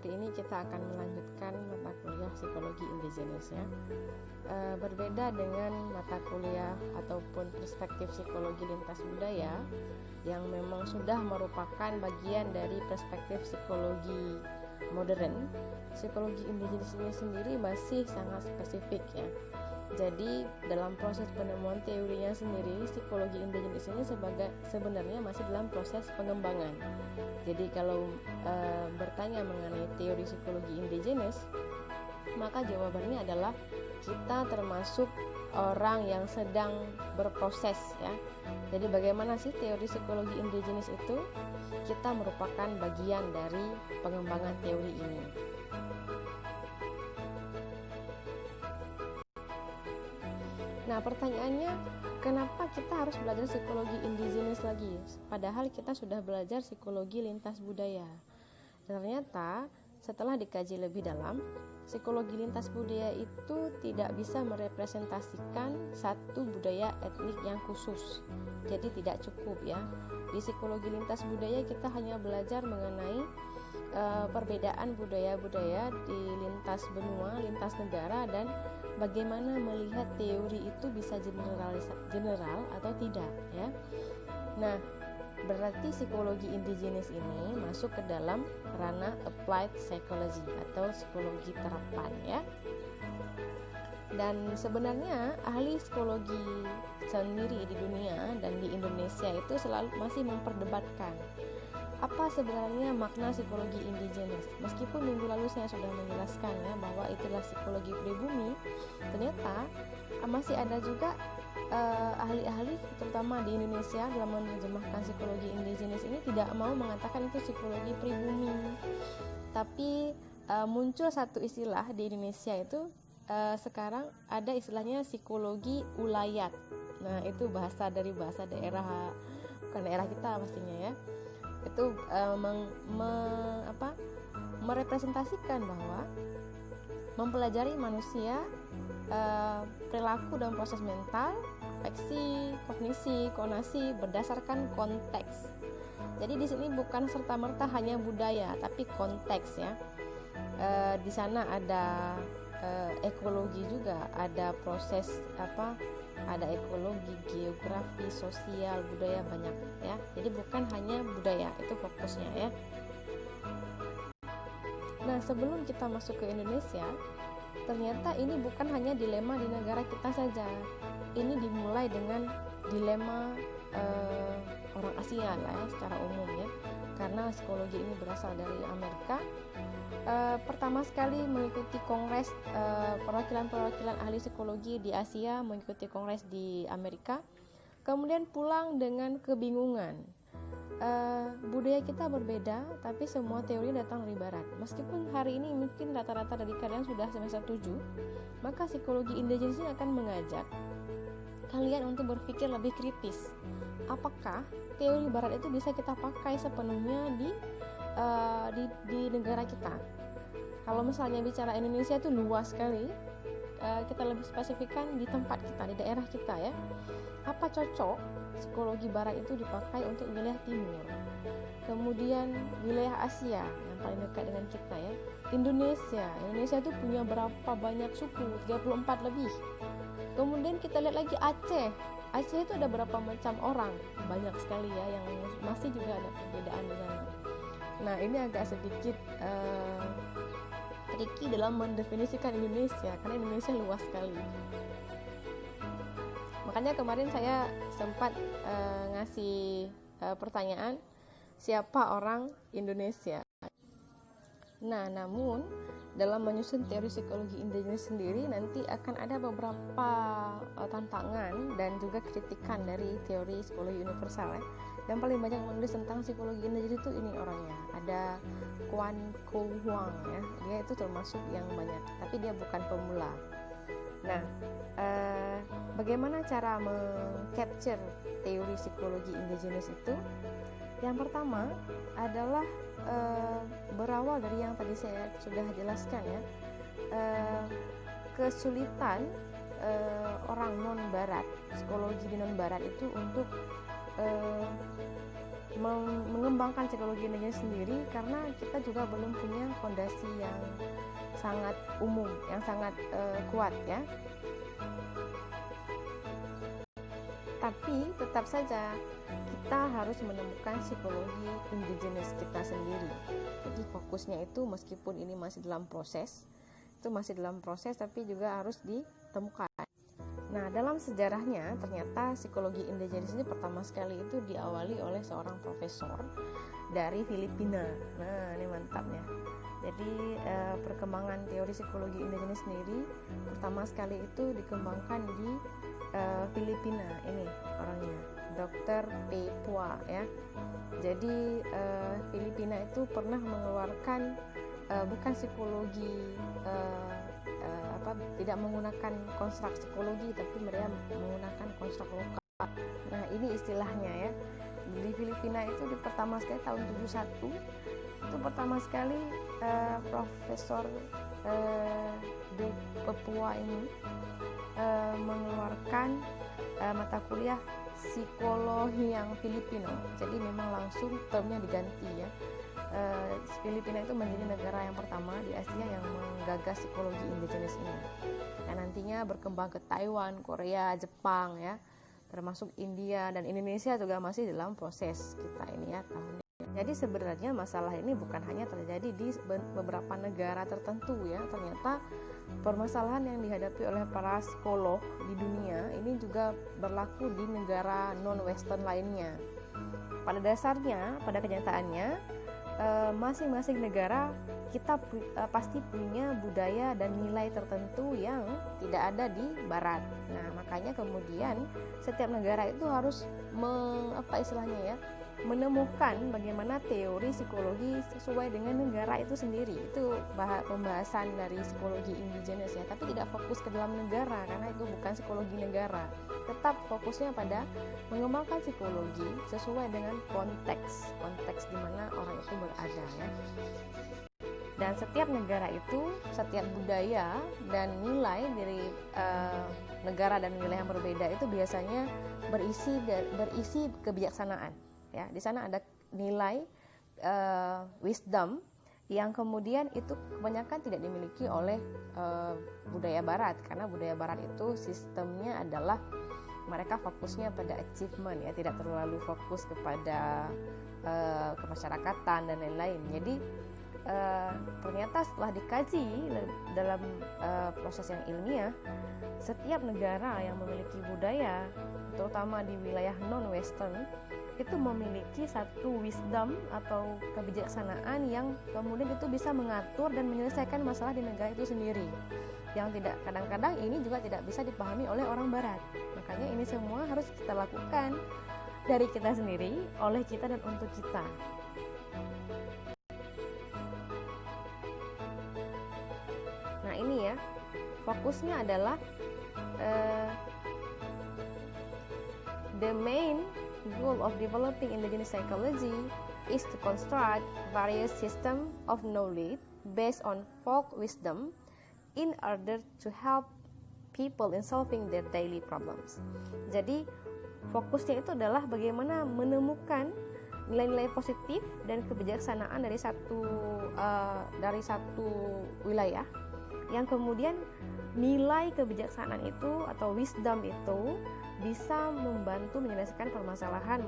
hari ini kita akan melanjutkan mata kuliah psikologi indigenous ya. Berbeda dengan mata kuliah ataupun perspektif psikologi lintas budaya yang memang sudah merupakan bagian dari perspektif psikologi modern, psikologi indigenous ini sendiri masih sangat spesifik ya. Jadi dalam proses penemuan teorinya sendiri, psikologi indigenous ini sebenarnya masih dalam proses pengembangan. Jadi kalau bertanya mengenai teori psikologi indigenous, maka jawabannya adalah kita termasuk orang yang sedang berproses ya. Jadi bagaimana sih teori psikologi indigenous itu? Kita merupakan bagian dari pengembangan teori ini. Nah, pertanyaannya, kenapa kita harus belajar psikologi indigenous lagi? Padahal kita sudah belajar psikologi lintas budaya. Ternyata, setelah dikaji lebih dalam, psikologi lintas budaya itu tidak bisa merepresentasikan satu budaya etnik yang khusus. Jadi tidak cukup ya. Di psikologi lintas budaya kita hanya belajar mengenai perbedaan budaya-budaya di lintas benua, lintas negara, dan bagaimana melihat teori itu bisa general atau tidak ya. Nah, berarti psikologi indigenous ini masuk ke dalam ranah applied psychology atau psikologi terapan ya. Dan sebenarnya ahli psikologi sendiri di dunia dan di Indonesia itu selalu masih memperdebatkan apa sebenarnya makna psikologi indigenous. Meskipun minggu lalu saya sudah menjelaskan ya bahwa itulah psikologi pribumi, ternyata masih ada juga ahli-ahli terutama di Indonesia dalam menerjemahkan psikologi indigenous ini tidak mau mengatakan itu psikologi pribumi. Tapi muncul satu istilah di Indonesia itu sekarang ada istilahnya psikologi ulayat. Nah, itu bahasa daerah, bukan daerah kita pastinya ya. Itu merepresentasikan bahwa mempelajari manusia, perilaku dan proses mental, afeksi, kognisi, konasi berdasarkan konteks. Jadi di sini bukan serta-merta hanya budaya, tapi konteks ya. Di sana ada ekologi juga, ada proses ada ekologi, geografi, sosial, budaya banyak ya. Jadi bukan hanya budaya, itu fokusnya ya. Nah, sebelum kita masuk ke Indonesia, ternyata ini bukan hanya dilema di negara kita saja. Ini dimulai dengan dilema orang Asia lah ya, secara umum ya. Karena psikologi ini berasal dari Amerika. Pertama sekali mengikuti kongres perwakilan-perwakilan ahli psikologi di Asia mengikuti kongres di Amerika, kemudian pulang dengan kebingungan. Budaya kita berbeda, tapi semua teori datang dari barat. Meskipun hari ini mungkin rata-rata dari kalian sudah semester 7, maka psikologi indigenous ini akan mengajak kalian untuk berpikir lebih kritis. Apakah teori barat itu bisa kita pakai sepenuhnya di negara kita? Kalau misalnya bicara Indonesia itu luas sekali, kita lebih spesifikkan di tempat kita, di daerah kita ya. Apa cocok psikologi barat itu dipakai untuk wilayah timur? Kemudian wilayah Asia yang paling dekat dengan kita ya. Indonesia itu punya berapa banyak suku? 34 lebih. Kemudian kita lihat lagi Aceh itu ada berapa macam orang? Banyak sekali ya, yang masih juga ada perbedaan di sana. Nah, ini agak sedikit tricky dalam mendefinisikan Indonesia, karena Indonesia luas sekali. Makanya kemarin saya sempat ngasih pertanyaan, siapa orang Indonesia? Nah, namun dalam menyusun teori psikologi indigenous sendiri nanti akan ada beberapa tantangan dan juga kritikan dari teori psikologi universal ya. Yang paling banyak menulis tentang psikologi indigenous itu ini orangnya, ada Quan Ko Huang ya. Dia itu termasuk yang banyak, tapi dia bukan pemula. Nah, bagaimana cara meng-capture teori psikologi indigenous itu? Yang pertama adalah berawal dari yang tadi saya sudah jelaskan ya, kesulitan orang non-barat, psikologi di non-barat itu untuk mengembangkan psikologi indigenis sendiri karena kita juga belum punya fondasi yang sangat umum, yang sangat kuat ya. Tapi tetap saja kita harus menemukan psikologi indigenis kita sendiri. Jadi fokusnya itu meskipun ini masih dalam proses, tapi juga harus ditemukan. Nah, dalam sejarahnya ternyata psikologi indigenis ini pertama sekali itu diawali oleh seorang profesor dari Filipina. Nah, ini mantapnya. Jadi perkembangan teori psikologi indigenis sendiri pertama sekali itu dikembangkan di Filipina. Ini orangnya, Dr. P. Pua ya. Jadi Filipina itu pernah mengeluarkan bukan psikologi tidak menggunakan konstruk psikologi, tapi mereka menggunakan konstruk lokal. Nah, ini istilahnya ya. Di Filipina itu di pertama sekali tahun 71 itu pertama sekali Profesor de Papua ini mengeluarkan mata kuliah psikologi yang Filipino. Jadi memang langsung termnya diganti ya. Filipina itu menjadi negara yang pertama di Asia yang menggagas psikologi indigenis ini. Dan nantinya berkembang ke Taiwan, Korea, Jepang ya, termasuk India dan Indonesia juga masih dalam proses kita ini ya tahun ini. Jadi sebenarnya masalah ini bukan hanya terjadi di beberapa negara tertentu ya. Ternyata permasalahan yang dihadapi oleh para psikolog di dunia ini juga berlaku di negara non-Western lainnya. Pada dasarnya, pada kenyataannya masing-masing negara kita pasti punya budaya dan nilai tertentu yang tidak ada di Barat. Nah, makanya kemudian setiap negara itu harus menemukan bagaimana teori psikologi sesuai dengan negara itu sendiri. Itu pembahasan dari psikologi indigenis ya, tapi tidak fokus ke dalam negara karena itu bukan psikologi negara. Tetap fokusnya pada mengembangkan psikologi sesuai dengan konteks di mana orang itu berada ya. Dan setiap negara itu, setiap budaya dan nilai dari negara dan wilayah yang berbeda itu biasanya berisi kebijaksanaan. Ya, di sana ada nilai wisdom yang kemudian itu kebanyakan tidak dimiliki oleh budaya Barat, karena budaya Barat itu sistemnya adalah mereka fokusnya pada achievement ya, tidak terlalu fokus kepada kemasyarakatan dan lain-lain. Jadi ternyata setelah dikaji dalam proses yang ilmiah, setiap negara yang memiliki budaya, terutama di wilayah non-Western, itu memiliki satu wisdom atau kebijaksanaan yang kemudian itu bisa mengatur dan menyelesaikan masalah di negara itu sendiri, yang tidak, kadang-kadang ini juga tidak bisa dipahami oleh orang Barat. Makanya ini semua harus kita lakukan dari kita sendiri, oleh kita dan untuk kita. Nah, ini ya, fokusnya adalah the main goal of developing indigenous psychology is to construct various systems of knowledge based on folk wisdom in order to help people in solving their daily problems. Jadi fokusnya itu adalah bagaimana menemukan nilai-nilai positif dan kebijaksanaan dari satu wilayah, yang kemudian nilai kebijaksanaan itu atau wisdom itu bisa membantu menyelesaikan permasalahan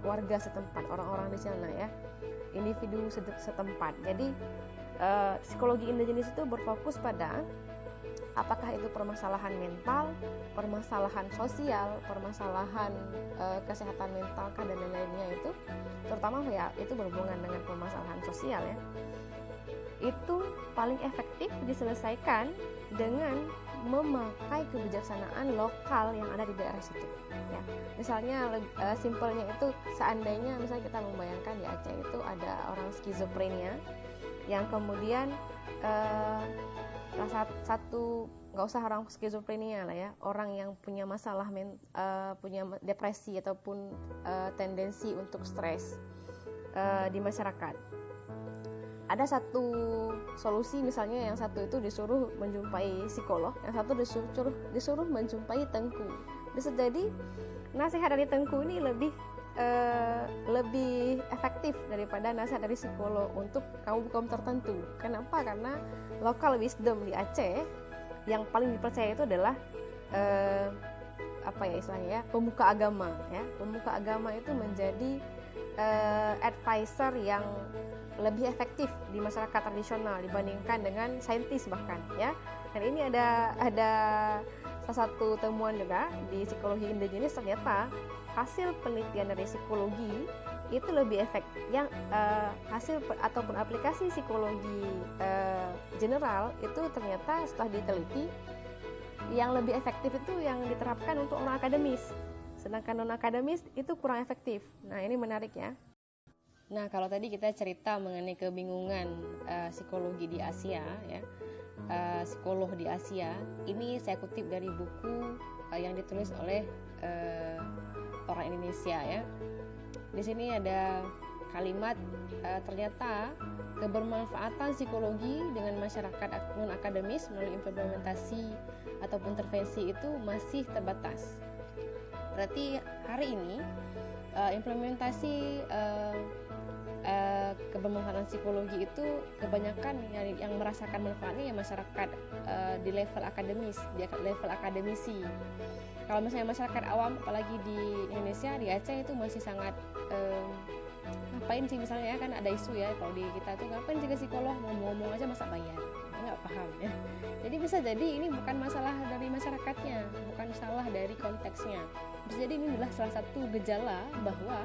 warga setempat, orang-orang di sana ya, individu setempat. Jadi psikologi indigenis itu berfokus pada apakah itu permasalahan mental, permasalahan sosial, permasalahan kesehatan mental dan lain-lainnya, itu terutama ya itu berhubungan dengan permasalahan sosial ya, itu paling efektif diselesaikan dengan memakai kebijaksanaan lokal yang ada di daerah situ ya. Misalnya simpelnya itu, seandainya misalnya kita membayangkan di Aceh itu ada orang skizofrenia yang kemudian satu, nggak usah orang skizofrenia lah ya, orang yang punya masalah punya depresi ataupun tendensi untuk stres di masyarakat. Ada satu solusi, misalnya yang satu itu disuruh menjumpai psikolog, yang satu disuruh menjumpai tengku. Bisa jadi nasihat dari tengku ini lebih lebih efektif daripada nasihat dari psikolog untuk kaum tertentu. Kenapa? Karena local wisdom di Aceh yang paling dipercaya itu adalah apa ya istilahnya ya, pemuka agama ya. Pemuka agama itu menjadi advisor yang lebih efektif di masyarakat tradisional dibandingkan dengan saintis bahkan ya. Dan ini ada salah satu temuan juga di psikologi indigenis, ternyata hasil penelitian dari psikologi itu lebih efektif yang hasil ataupun aplikasi psikologi general itu ternyata setelah diteliti yang lebih efektif itu yang diterapkan untuk orang akademis, sedangkan non akademis itu kurang efektif. Nah, ini menarik ya. Nah, kalau tadi kita cerita mengenai kebingungan psikologi di Asia ya, psikolog di Asia, ini saya kutip dari buku yang ditulis oleh orang Indonesia ya. Di sini ada kalimat ternyata kebermanfaatan psikologi dengan masyarakat non akademis melalui implementasi ataupun intervensi itu masih terbatas. Berarti hari ini implementasi kebermanfaatan psikologi itu kebanyakan yang merasakan manfaatnya ya masyarakat di level akademis, di level akademisi. Kalau misalnya masyarakat awam, apalagi di Indonesia, di Aceh itu masih sangat ngapain sih misalnya ya, kan ada isu ya kalau di kita tuh ngapain sih ke psikolog, ngomong-ngomong aja masa bayar, nggak paham ya. Jadi bisa jadi ini bukan masalah dari masyarakatnya, bukan salah dari konteksnya. Bisa jadi ini adalah salah satu gejala bahwa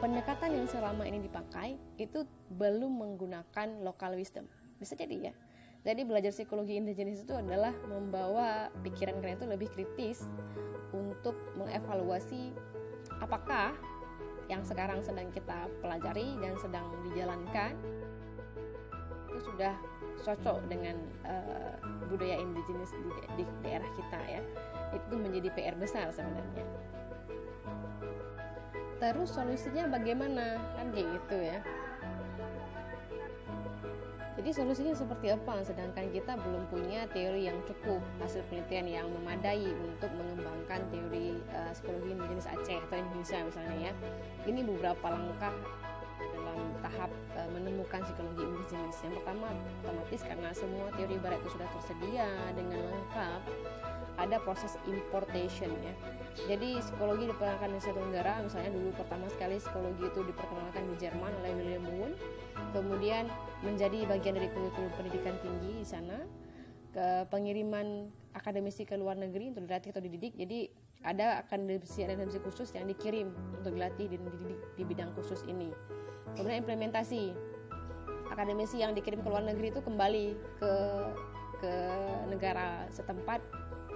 pendekatan yang selama ini dipakai itu belum menggunakan local wisdom. Bisa jadi ya. Jadi belajar psikologi indigenis itu adalah membawa pikiran kalian itu lebih kritis untuk mengevaluasi apakah yang sekarang sedang kita pelajari dan sedang dijalankan itu sudah cocok dengan budaya indigenis di daerah kita ya. Itu menjadi PR besar sebenarnya. Terus solusinya bagaimana? Kan gitu ya. Jadi solusinya seperti apa? Sedangkan kita belum punya teori yang cukup, hasil penelitian yang memadai untuk mengembangkan teori psikologi indigenis Aceh atau Indonesia misalnya ya. Ini beberapa langkah dalam tahap menemukan psikologi indigenis. Yang pertama, otomatis karena semua teori barat itu sudah tersedia dengan lengkap, ada proses importation ya. Jadi psikologi diperkenalkan di satu negara, misalnya dulu pertama sekali psikologi itu diperkenalkan di Jerman oleh William Wundt, kemudian menjadi bagian dari kurikulum pendidikan tinggi di sana, ke pengiriman akademisi ke luar negeri untuk dilatih atau dididik. Jadi ada akademisi khusus yang dikirim untuk dilatih dan dididik di bidang khusus ini. Kemudian implementasi, akademisi yang dikirim ke luar negeri itu kembali ke negara setempat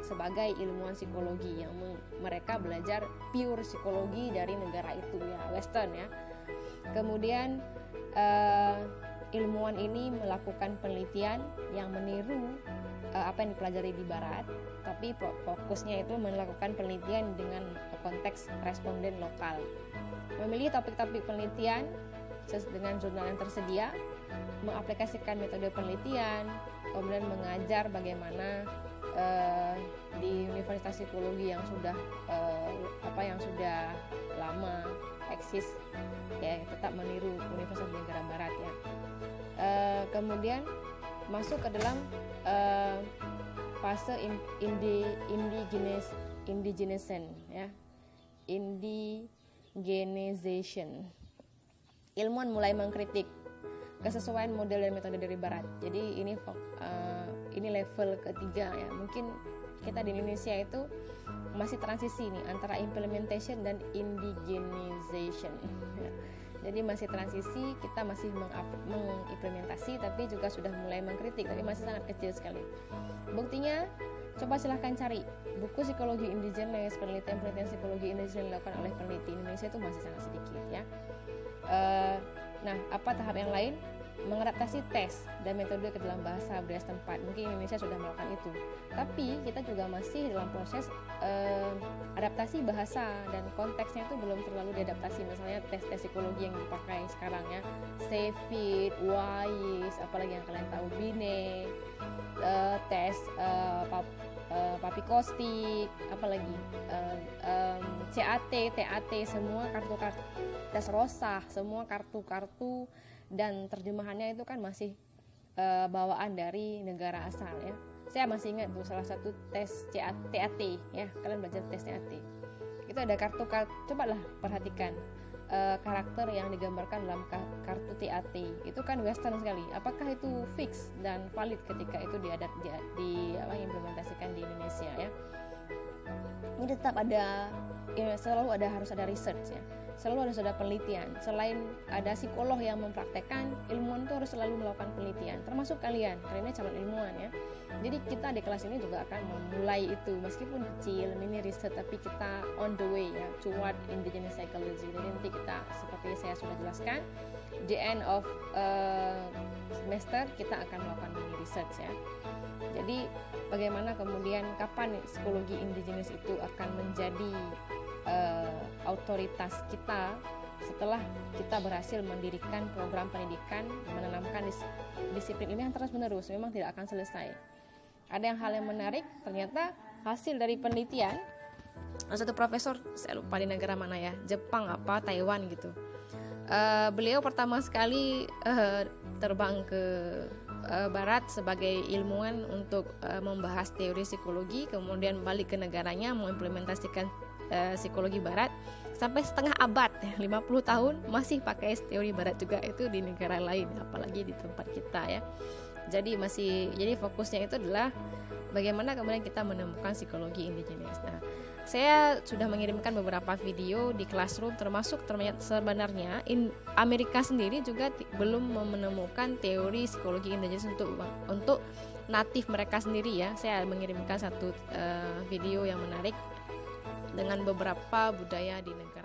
sebagai ilmuwan psikologi yang mereka belajar pure psikologi dari negara itu ya, western ya. Kemudian ilmuwan ini melakukan penelitian yang meniru apa yang dipelajari di barat, tapi fokusnya itu melakukan penelitian dengan konteks responden lokal. Memilih topik-topik penelitian dengan jurnal yang tersedia, mengaplikasikan metode penelitian, kemudian mengajar bagaimana di Universitas Psikologi yang sudah yang sudah lama eksis ya, tetap meniru universitas negara barat ya. Kemudian masuk ke dalam fase indigenization. Ilmuwan mulai mengkritik kesesuaian model dan metode dari barat. Jadi ini level ketiga ya. Mungkin kita di Indonesia itu masih transisi nih antara implementation dan indigenization. Jadi masih transisi, kita masih mengimplementasi tapi juga sudah mulai mengkritik, tapi masih sangat kecil sekali. Buktinya, coba silahkan cari buku psikologi indigenes, penelitian psikologi indigenes yang dilakukan oleh peneliti Indonesia itu masih sangat sedikit ya. Nah, apa tahap yang lain? mengadaptasi tes dan metode ke dalam bahasa budaya setempat. Mungkin Indonesia sudah melakukan itu, tapi kita juga masih dalam proses adaptasi bahasa, dan konteksnya itu belum terlalu diadaptasi. Misalnya tes-tes psikologi yang dipakai sekarang ya, Cefit, WISE, apalagi yang kalian tahu, Binet, tes Papikostik, apalagi CAT, TAT, semua kartu-kartu, tes Rosah, semua kartu-kartu dan terjemahannya itu kan masih bawaan dari negara asal ya. Saya masih ingat tuh salah satu tes TAT ya, kalian belajar tes TAT. Itu ada kartu-kartu, cobalah perhatikan karakter yang digambarkan dalam kartu TAT. Itu kan western sekali. Apakah itu fix dan valid ketika itu diimplementasikan di Indonesia ya? Ini tetap ada ya, selalu harus ada research ya. Selalu harus ada penelitian. Selain ada psikolog yang mempraktekkan, ilmuwan itu harus selalu melakukan penelitian. Termasuk kalian ini calon ilmuwan ya. Jadi kita di kelas ini juga akan memulai itu, meskipun kecil, mini research, tapi kita on the way ya toward indigenous psychology. Jadi nanti kita, seperti saya sudah jelaskan, the end of semester kita akan melakukan mini research ya. Jadi bagaimana kemudian kapan psikologi indigenous itu akan menjadi otoritas kita setelah kita berhasil mendirikan program pendidikan, menanamkan disiplin ini yang terus menerus, memang tidak akan selesai. Ada hal yang menarik, ternyata hasil dari penelitian satu profesor, saya lupa di negara mana ya, Jepang apa Taiwan gitu, beliau pertama sekali terbang ke barat sebagai ilmuwan untuk membahas teori psikologi, kemudian balik ke negaranya mengimplementasikan psikologi barat sampai setengah abad, 50 tahun masih pakai teori barat juga itu di negara lain, apalagi di tempat kita ya. Jadi fokusnya itu adalah bagaimana kemudian kita menemukan psikologi indigenous. Nah, saya sudah mengirimkan beberapa video di Classroom, termasuk sebenarnya Amerika sendiri juga belum menemukan teori psikologi indigenous untuk natif mereka sendiri ya. Saya mengirimkan satu video yang menarik dengan beberapa budaya di negara